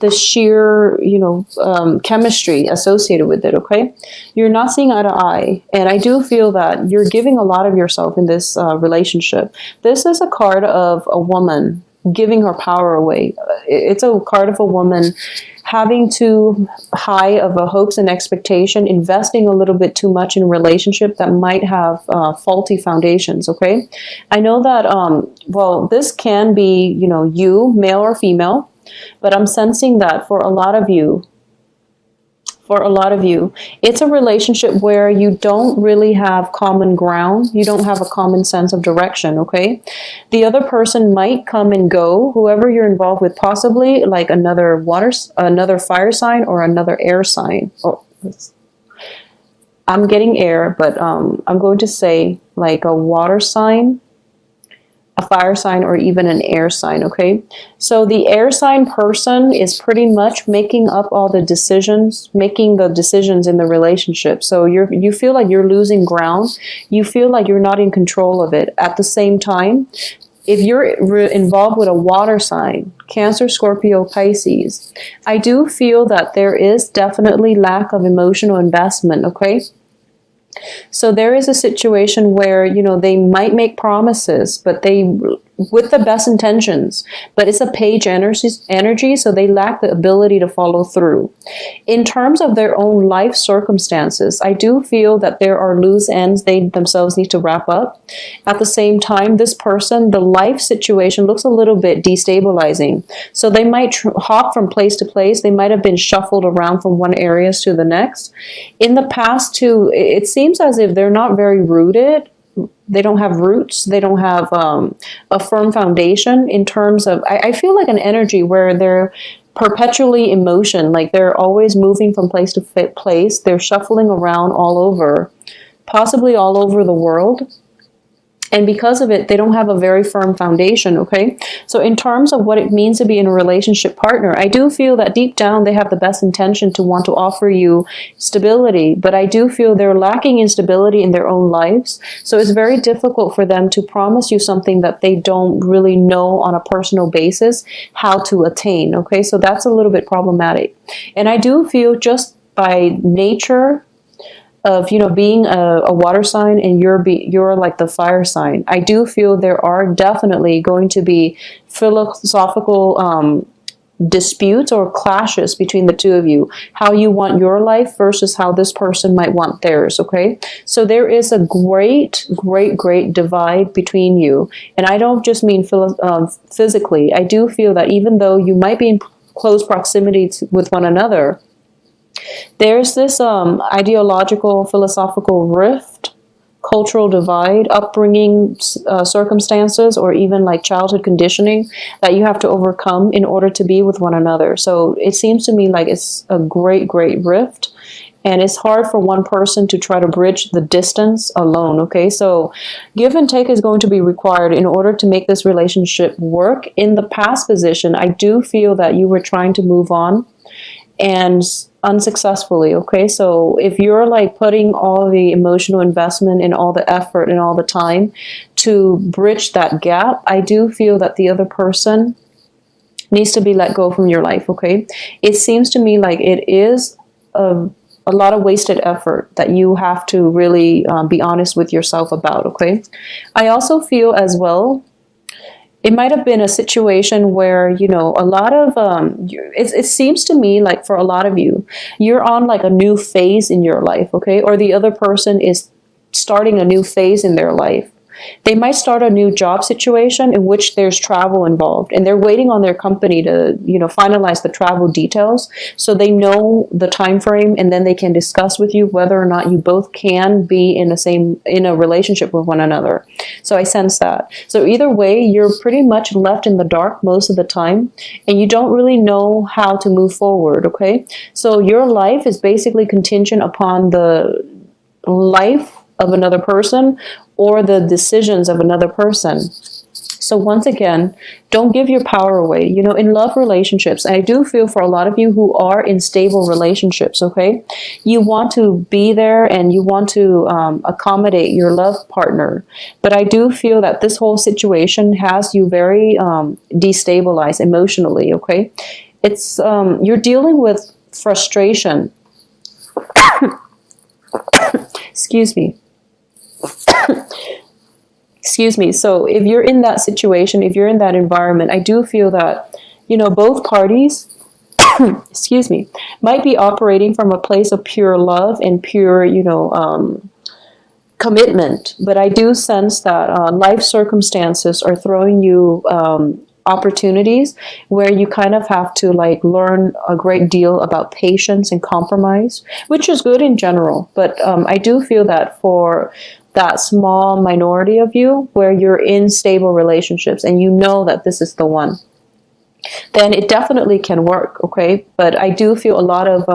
the sheer, chemistry associated with it, okay? You're not seeing eye to eye. And I do feel that you're giving a lot of yourself in this relationship. This is a card of a woman giving her power away. It's a card of a woman having too high of a hopes and expectation, investing a little bit too much in a relationship that might have faulty foundations, okay? I know that, this can be, you, male or female, but I'm sensing that for a lot of you, it's a relationship where you don't really have common ground. You don't have a common sense of direction, okay? The other person might come and go, whoever you're involved with, possibly like another fire sign or another air sign. I'm getting air, but I'm going to say like a water sign, a fire sign, or even an air sign, okay? So the air sign person is pretty much making up all the decisions, making the decisions in the relationship. So you feel like you're losing ground. You feel like you're not in control of it. At the same time, if you're involved with a water sign, Cancer, Scorpio, Pisces, I do feel that there is definitely lack of emotional investment, okay? So there is a situation where, they might make promises, but with the best intentions, but it's a page energy, so they lack the ability to follow through. In terms of their own life circumstances, I do feel that there are loose ends they themselves need to wrap up. At the same time, this person, the life situation looks a little bit destabilizing. So they might hop from place to place. They might have been shuffled around from one area to the next. In the past, too, it seems as if they're not very rooted. They don't have roots. They don't have a firm foundation in terms of, I feel like an energy where they're perpetually in motion, like they're always moving from place to place. They're shuffling around all over, possibly all over the world. And because of it, they don't have a very firm foundation, okay? So in terms of what it means to be in a relationship partner, I do feel that deep down they have the best intention to want to offer you stability, but I do feel they're lacking in stability in their own lives. So it's very difficult for them to promise you something that they don't really know on a personal basis how to attain, okay? So that's a little bit problematic. And I do feel just by nature of being a water sign and you're like the fire sign, I do feel there are definitely going to be philosophical disputes or clashes between the two of you, how you want your life versus how this person might want theirs, okay? So there is a great divide between you, and I don't just mean physically. I do feel that even though you might be in close proximity with one another, there's this ideological, philosophical rift, cultural divide, upbringing circumstances, or even like childhood conditioning that you have to overcome in order to be with one another. So it seems to me like it's a great rift, and it's hard for one person to try to bridge the distance alone, okay? So give and take is going to be required in order to make this relationship work. In the past position, I do feel that you were trying to move on and unsuccessfully, okay? So if you're like putting all the emotional investment and all the effort and all the time to bridge that gap, I do feel that the other person needs to be let go from your life, okay? It seems to me like it is a lot of wasted effort that you have to really be honest with yourself about, okay? I also feel as well, it might have been a situation where, a lot of, it seems to me like for a lot of you, you're on like a new phase in your life, okay? Or the other person is starting a new phase in their life. They might start a new job situation in which there's travel involved, and they're waiting on their company to, finalize the travel details so they know the time frame, and then they can discuss with you whether or not you both can be in a relationship with one another. So I sense that. So either way, you're pretty much left in the dark most of the time, and you don't really know how to move forward, okay? So your life is basically contingent upon the life of another person or the decisions of another person. So once again, don't give your power away. In love relationships, I do feel for a lot of you who are in stable relationships, okay, you want to be there and you want to accommodate your love partner. But I do feel that this whole situation has you very destabilized emotionally, okay? it's you're dealing with frustration. Excuse me. Excuse me. So if you're in that situation, if you're in that environment, I do feel that, you know, both parties, excuse me, might be operating from a place of pure love and pure, you know, commitment. But I do sense that life circumstances are throwing you opportunities where you kind of have to like learn a great deal about patience and compromise, which is good in general. But I do feel that for that small minority of you where you're in stable relationships and you know that this is the one, then it definitely can work, okay? But I do feel a lot of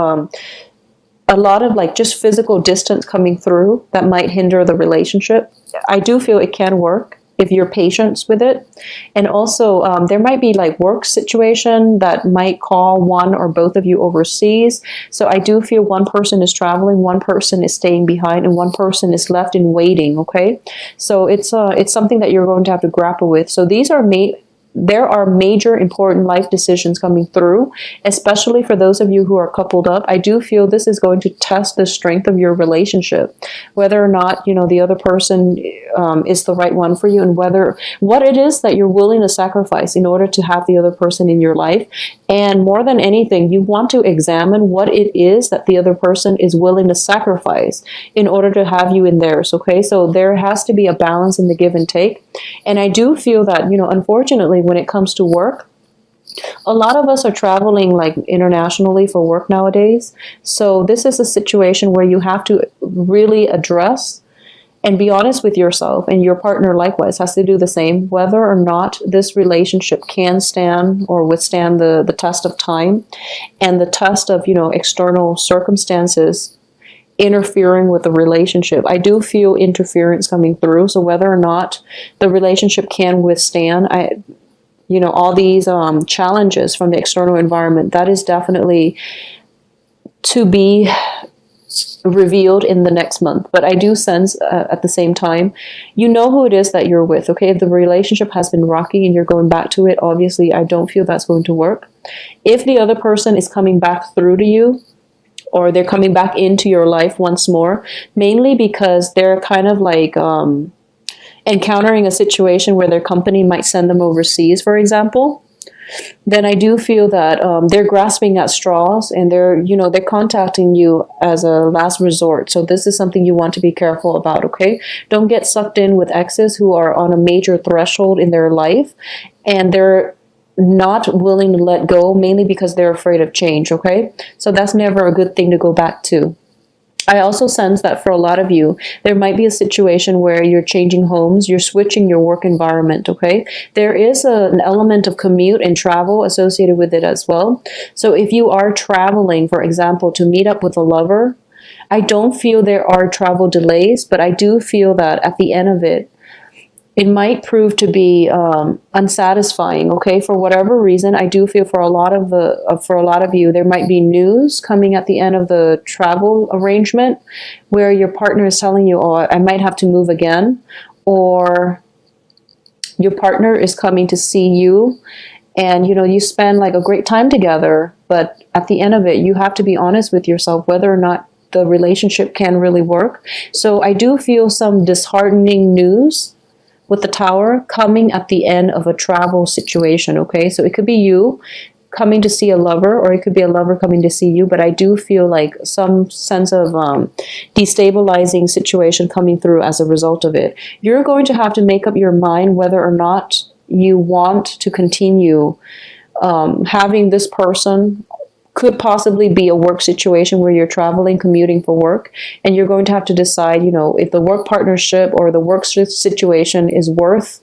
like just physical distance coming through that might hinder the relationship. I do feel it can work if you're patient with it. And also there might be like work situation that might call one or both of you overseas. So I do feel one person is traveling, one person is staying behind, and one person is left in waiting, okay? So it's something that you're going to have to grapple with. So these are there are major important life decisions coming through, especially for those of you who are coupled up. I do feel this is going to test the strength of your relationship, whether or not, you know, the other person is the right one for you, and what it is that you're willing to sacrifice in order to have the other person in your life. And more than anything, you want to examine what it is that the other person is willing to sacrifice in order to have you in theirs, okay? So there has to be a balance in the give and take. And I do feel that, you know, unfortunately, when it comes to work, a lot of us are traveling like internationally for work nowadays. So this is a situation where you have to really address and be honest with yourself, and your partner likewise has to do the same, whether or not this relationship can stand or withstand the test of time and the test of, you know, external circumstances interfering with the relationship. I do feel interference coming through. So whether or not the relationship can withstand, you know, all these challenges from the external environment, that is definitely to be revealed in the next month. But I do sense at the same time, you know who it is that you're with, okay? If the relationship has been rocky and you're going back to it, obviously I don't feel that's going to work. If the other person is coming back through to you, or they're coming back into your life once more, mainly because they're kind of like encountering a situation where their company might send them overseas, for example, then I do feel that they're grasping at straws, and they're contacting you as a last resort. So this is something you want to be careful about, okay? Don't get sucked in with exes who are on a major threshold in their life, and they're not willing to let go, mainly because they're afraid of change, okay? So that's never a good thing to go back to. I also sense that for a lot of you, there might be a situation where you're changing homes, you're switching your work environment, okay? There is an element of commute and travel associated with it as well. So if you are traveling, for example, to meet up with a lover, I don't feel there are travel delays, but I do feel that at the end of it, it might prove to be unsatisfying, okay? For whatever reason, I do feel for a lot of you, there might be news coming at the end of the travel arrangement where your partner is telling you, oh, I might have to move again, or your partner is coming to see you, and you spend like a great time together, but at the end of it, you have to be honest with yourself whether or not the relationship can really work. So I do feel some disheartening news with the Tower coming at the end of a travel situation, okay? So it could be you coming to see a lover, or it could be a lover coming to see you, but I do feel like some sense of destabilizing situation coming through as a result of it. You're going to have to make up your mind whether or not you want to continue having this person. Could possibly be a work situation where you're traveling, commuting for work, and you're going to have to decide, if the work partnership or the work situation is worth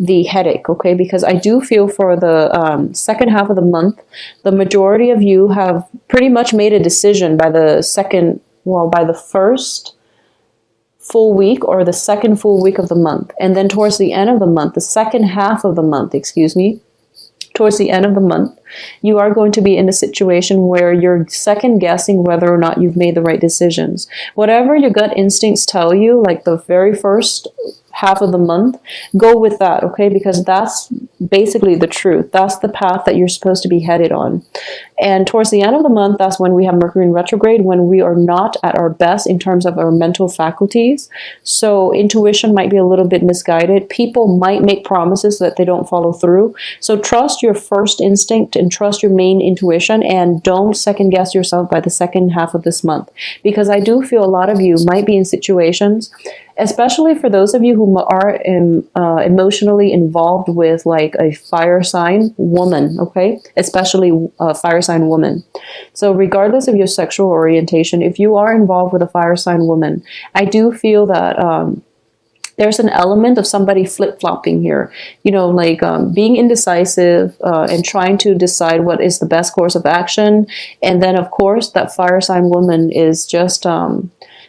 the headache, okay? Because I do feel for the second half of the month, the majority of you have pretty much made a decision by the first full week or the second full week of the month. And then towards the end of the month, the second half of the month, towards the end of the month, you are going to be in a situation where you're second guessing whether or not you've made the right decisions. Whatever your gut instincts tell you, like the very first half of the month, go with that, okay? Because that's basically the truth. That's the path that you're supposed to be headed on. And towards the end of the month, that's when we have Mercury in retrograde, when we are not at our best in terms of our mental faculties. So intuition might be a little bit misguided. People might make promises that they don't follow through. So trust your first instinct and trust your main intuition, and don't second guess yourself by the second half of this month. Because I do feel a lot of you might be in situations, especially for those of you who are emotionally involved with like a fire sign woman, okay? Especially a fire sign woman. So regardless of your sexual orientation, if you are involved with a fire sign woman, I do feel that there's an element of somebody flip-flopping here, you know, like being indecisive and trying to decide what is the best course of action. And then, of course, that fire sign woman is just,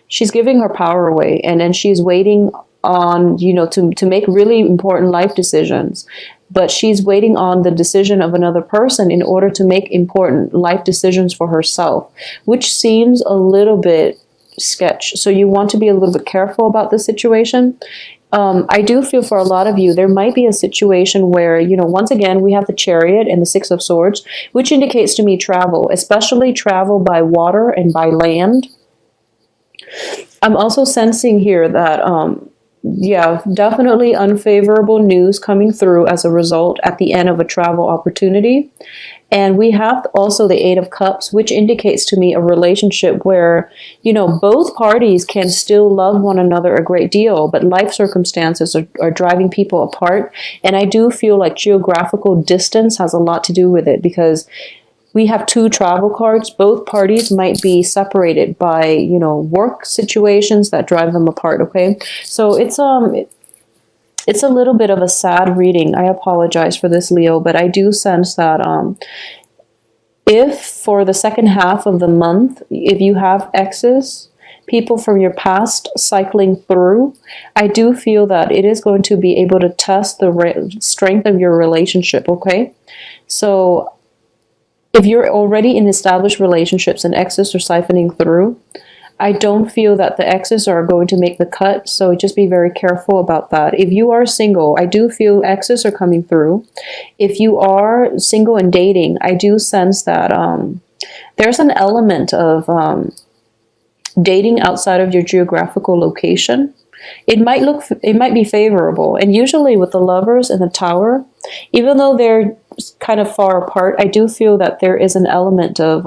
she's giving her power away. And then she's waiting on, you know, to make really important life decisions. But she's waiting on the decision of another person in order to make important life decisions for herself, which seems a little bit sketch. So you want to be a little bit careful about this situation. I do feel for a lot of you, there might be a situation where, you know, once again, we have the Chariot and the Six of Swords, which indicates to me travel, especially travel by water and by land. I'm also sensing here that, yeah, definitely unfavorable news coming through as a result at the end of a travel opportunity. And we have also the Eight of Cups, which indicates to me a relationship where, you know, both parties can still love one another a great deal, but life circumstances are driving people apart. And I do feel like geographical distance has a lot to do with it, because we have two travel cards. Both parties might be separated by, you know, work situations that drive them apart, okay? So it's a little bit of a sad reading. I apologize for this, Leo, but I do sense that if for the second half of the month, if you have exes, people from your past cycling through, I do feel that it is going to be able to test the strength of your relationship, okay? So if you're already in established relationships and exes are siphoning through, I don't feel that the exes are going to make the cut, so just be very careful about that. If you are single, I do feel exes are coming through. If you are single and dating, I do sense that there's an element of dating outside of your geographical location. It might be favorable, and usually with the Lovers and the Tower, even though they're kind of far apart, I do feel that there is an element of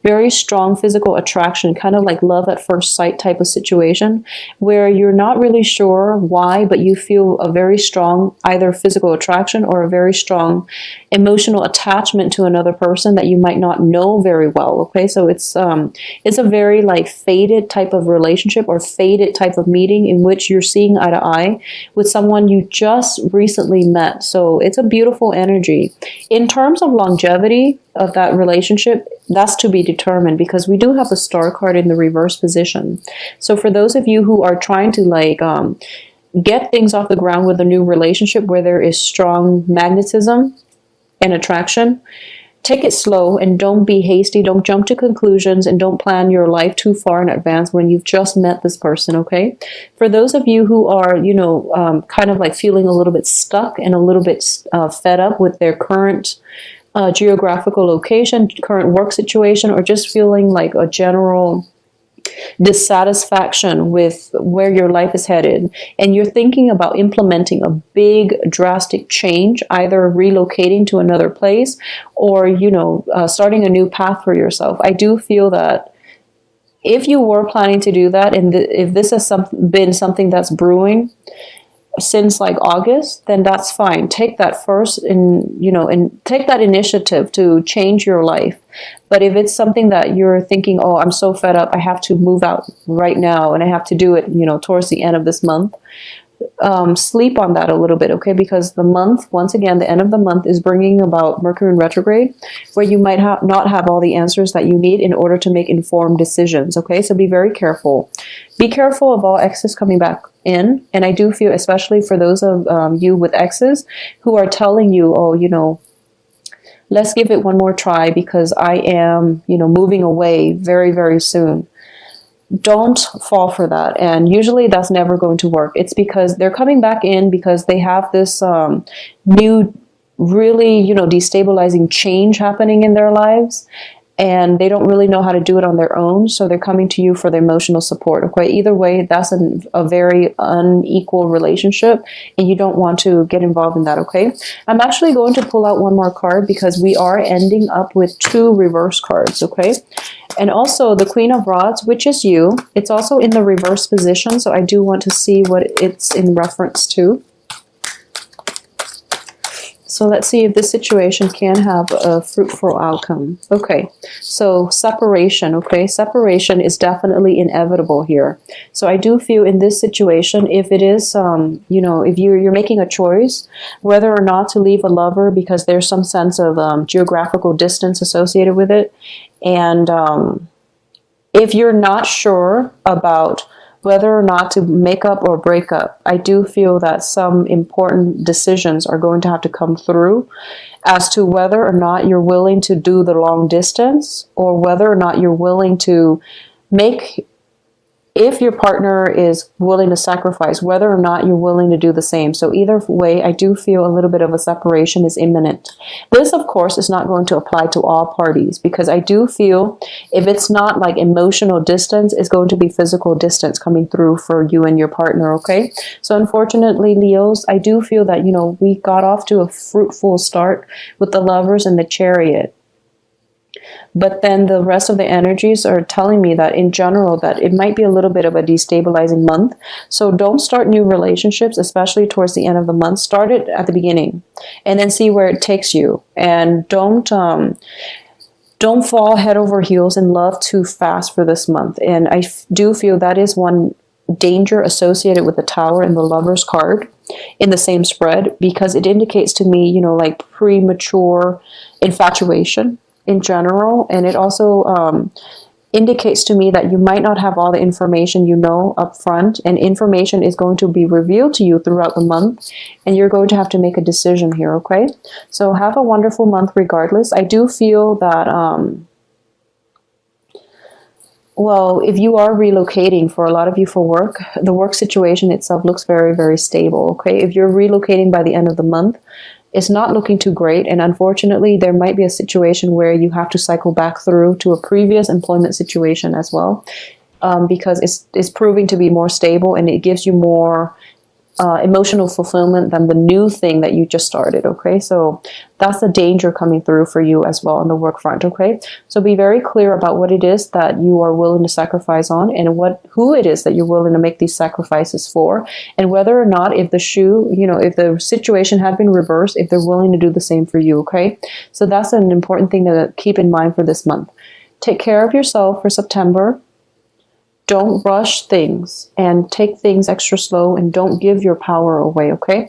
very strong physical attraction, kind of like love at first sight type of situation, where you're not really sure why, but you feel a very strong either physical attraction or a very strong emotional attachment to another person that you might not know very well, okay? So it's a very like faded type of relationship or faded type of meeting in which you're seeing eye to eye with someone you just recently met. So it's a beautiful energy. In terms of longevity of that relationship, that's to be determined, because we do have the Star card in the reverse position. So for those of you who are trying to like get things off the ground with a new relationship where there is strong magnetism and attraction, take it slow and don't be hasty. Don't jump to conclusions and don't plan your life too far in advance when you've just met this person, okay? For those of you who are, you know, kind of like feeling a little bit stuck and a little bit fed up with their current geographical location, current work situation, or just feeling like a general dissatisfaction with where your life is headed, and you're thinking about implementing a big drastic change, either relocating to another place or, you know, starting a new path for yourself, I do feel that if you were planning to do that, and if this has been something that's brewing since like August, then that's fine. Take that first and, you know, and take that initiative to change your life. But if it's something that you're thinking, oh, I'm so fed up, I have to move out right now and I have to do it, you know, towards the end of this month, sleep on that a little bit, okay? Because the month, once again, the end of the month is bringing about Mercury in retrograde, where you might not have all the answers that you need in order to make informed decisions, okay? So be very careful. Be careful of all exes coming back in. And I do feel, especially for those of you with exes who are telling you, oh, you know, let's give it one more try because I am, you know, moving away very, very soon. don't fall for that. And usually that's never going to work. It's because they're coming back in because they have this new, really, destabilizing change happening in their lives. And they don't really know how to do it on their own. So they're coming to you for the emotional support. Okay. Either way, that's a very unequal relationship, and you don't want to get involved in that. Okay. I'm actually going to pull out one more card because we are ending up with 2 reverse cards. Okay. And also the Queen of Rods, which is you. It's also in the reverse position. So I do want to see what it's in reference to. So let's see if this situation can have a fruitful outcome. Okay, so separation, okay? Separation is definitely inevitable here. So I do feel in this situation, if it is, if you're making a choice, whether or not to leave a lover because there's some sense of geographical distance associated with it, and if you're not sure about whether or not to make up or break up, I do feel that some important decisions are going to have to come through as to whether or not you're willing to do the long distance, or whether or not you're willing to make, if your partner is willing to sacrifice, whether or not you're willing to do the same. So either way, I do feel a little bit of a separation is imminent. This, of course, is not going to apply to all parties, because I do feel if it's not like emotional distance, it's going to be physical distance coming through for you and your partner, okay? So unfortunately, Leos, I do feel that, we got off to a fruitful start with the Lovers and the Chariot. But then the rest of the energies are telling me that in general that it might be a little bit of a destabilizing month. So don't start new relationships, especially towards the end of the month. Start it at the beginning and then see where it takes you. And don't fall head over heels in love too fast for this month. And I do feel that is one danger associated with the Tower and the Lovers card in the same spread, because it indicates to me, like premature infatuation in general, and it also indicates to me that you might not have all the information up front, and information is going to be revealed to you throughout the month, and you're going to have to make a decision here, okay? So have a wonderful month regardless. I do feel that, well, if you are relocating, for a lot of you for work, the work situation itself looks very, very stable, okay? If you're relocating by the end of the month, it's not looking too great, and unfortunately there might be a situation where you have to cycle back through to a previous employment situation as well, because it's proving to be more stable, and it gives you more emotional fulfillment than the new thing that you just started, okay? So that's the danger coming through for you as well on the work front, okay? So be very clear about what it is that you are willing to sacrifice on, and who it is that you're willing to make these sacrifices for, and whether or not, if the if the situation had been reversed, if they're willing to do the same for you, okay? So that's an important thing to keep in mind for this month. Take care of yourself for September. Don't rush things, and take things extra slow, and don't give your power away, okay?